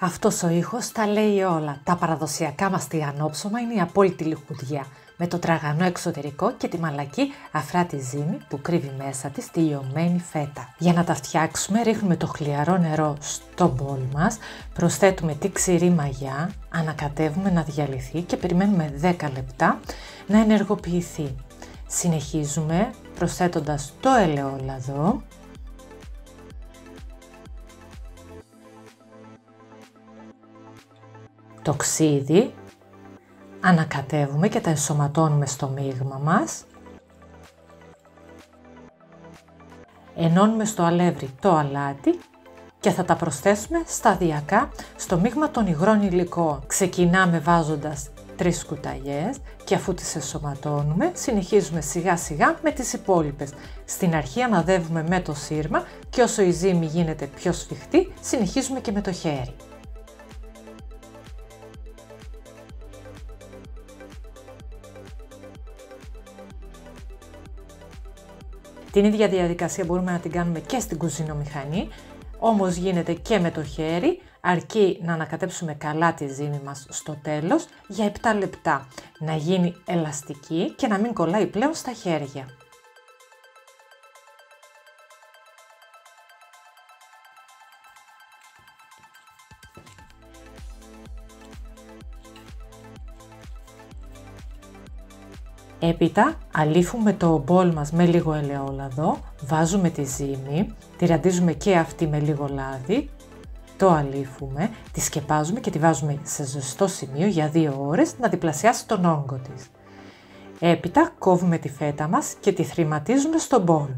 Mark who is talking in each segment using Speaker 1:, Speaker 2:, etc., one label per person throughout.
Speaker 1: Αυτός ο ήχος τα λέει όλα. Τα παραδοσιακά μας τηγανόψωμα είναι η απόλυτη λιχουδιά, με το τραγανό εξωτερικό και τη μαλακή αφράτη ζύμη που κρύβει μέσα της τη λιωμένη φέτα. Για να τα φτιάξουμε ρίχνουμε το χλιαρό νερό στο μπολ μας, προσθέτουμε τη ξηρή μαγιά, ανακατεύουμε να διαλυθεί και περιμένουμε 10 λεπτά να ενεργοποιηθεί. Συνεχίζουμε προσθέτοντας το ελαιόλαδο, το ξύδι, ανακατεύουμε και τα ενσωματώνουμε στο μείγμα μας. Ενώνουμε στο αλεύρι το αλάτι και θα τα προσθέσουμε σταδιακά στο μείγμα των υγρών υλικών. Ξεκινάμε βάζοντας 3 κουταλιές και αφού τις ενσωματώνουμε, συνεχίζουμε σιγά σιγά με τις υπόλοιπες. Στην αρχή αναδεύουμε με το σύρμα και όσο η ζύμη γίνεται πιο σφιχτή, συνεχίζουμε και με το χέρι. Την ίδια διαδικασία μπορούμε να την κάνουμε και στην κουζινομηχανή, όμως γίνεται και με το χέρι, αρκεί να ανακατέψουμε καλά τη ζύμη μας στο τέλος για 7 λεπτά, να γίνει ελαστική και να μην κολλάει πλέον στα χέρια. Έπειτα αλήφουμε το μπολ μας με λίγο ελαιόλαδο, βάζουμε τη ζύμη, τη ραντίζουμε και αυτή με λίγο λάδι, το αλήφουμε, τη σκεπάζουμε και τη βάζουμε σε ζεστό σημείο για 2 ώρες να διπλασιάσει τον όγκο της. Έπειτα κόβουμε τη φέτα μας και τη θρηματίζουμε στο μπολ.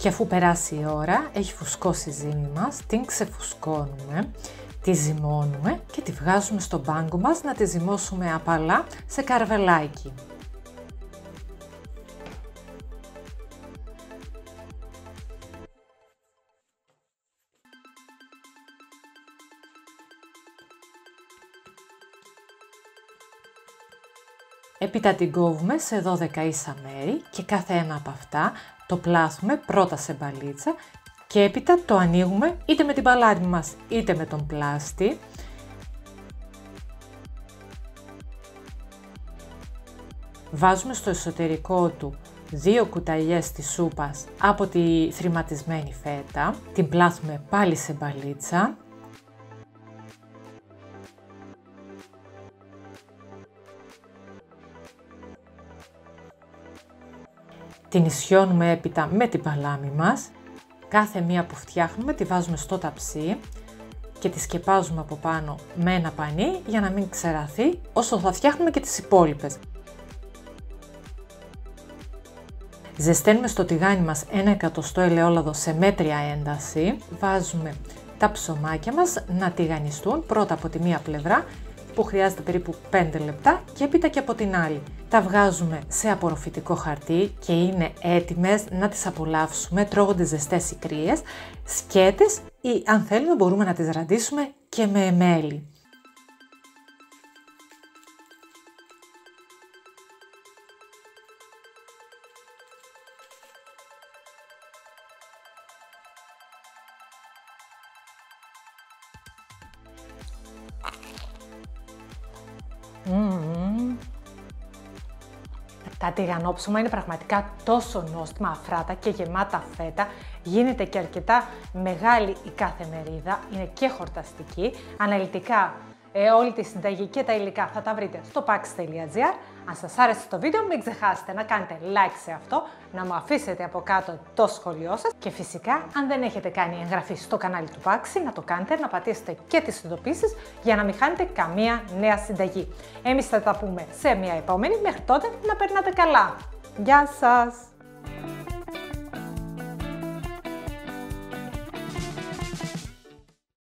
Speaker 1: Και αφού περάσει η ώρα, έχει φουσκώσει η ζύμη μας, την ξεφουσκώνουμε, τη ζυμώνουμε και τη βγάζουμε στο μπάγκο μας να τη ζυμώσουμε απαλά σε καρβελάκι. Έπειτα την κόβουμε σε 12 ίσα μέρη και κάθε ένα από αυτά το πλάθουμε πρώτα σε μπαλίτσα και έπειτα το ανοίγουμε είτε με την παλάτι μας είτε με τον πλάστη. Βάζουμε στο εσωτερικό του 2 κουταλιές της σούπας από τη θρηματισμένη φέτα, την πλάθουμε πάλι σε μπαλίτσα. Την ισιώνουμε έπειτα με την παλάμη μας. Κάθε μία που φτιάχνουμε τη βάζουμε στο ταψί και τη σκεπάζουμε από πάνω με ένα πανί για να μην ξεραθεί όσο θα φτιάχνουμε και τις υπόλοιπες. Ζεσταίνουμε στο τηγάνι μας 1 εκατοστό ελαιόλαδο σε μέτρια ένταση. Βάζουμε τα ψωμάκια μας να τηγανιστούν πρώτα από τη μία πλευρά που χρειάζεται περίπου 5 λεπτά και έπειτα και από την άλλη. Τα βγάζουμε σε απορροφητικό χαρτί και είναι έτοιμες να τις απολαύσουμε, τρώγονται ζεστές ή κρύες, σκέτες ή αν θέλουμε μπορούμε να τις ραντίσουμε και με μέλι. Τα τηγανόψωμα είναι πραγματικά τόσο νόστιμα, αφράτα και γεμάτα φέτα. Γίνεται και αρκετά μεγάλη η κάθε μερίδα, είναι και χορταστική. Αναλυτικά όλη τη συνταγή και τα υλικά θα τα βρείτε στο pax.gr. Αν σας άρεσε το βίντεο μην ξεχάσετε να κάνετε like σε αυτό, να μου αφήσετε από κάτω το σχόλιο σας και φυσικά αν δεν έχετε κάνει εγγραφή στο κανάλι του Pax να το κάνετε, να πατήσετε και τις ειδοποιήσεις για να μην χάνετε καμία νέα συνταγή. Εμείς θα τα πούμε σε μια επόμενη, μέχρι τότε να περνάτε καλά. Γεια σας!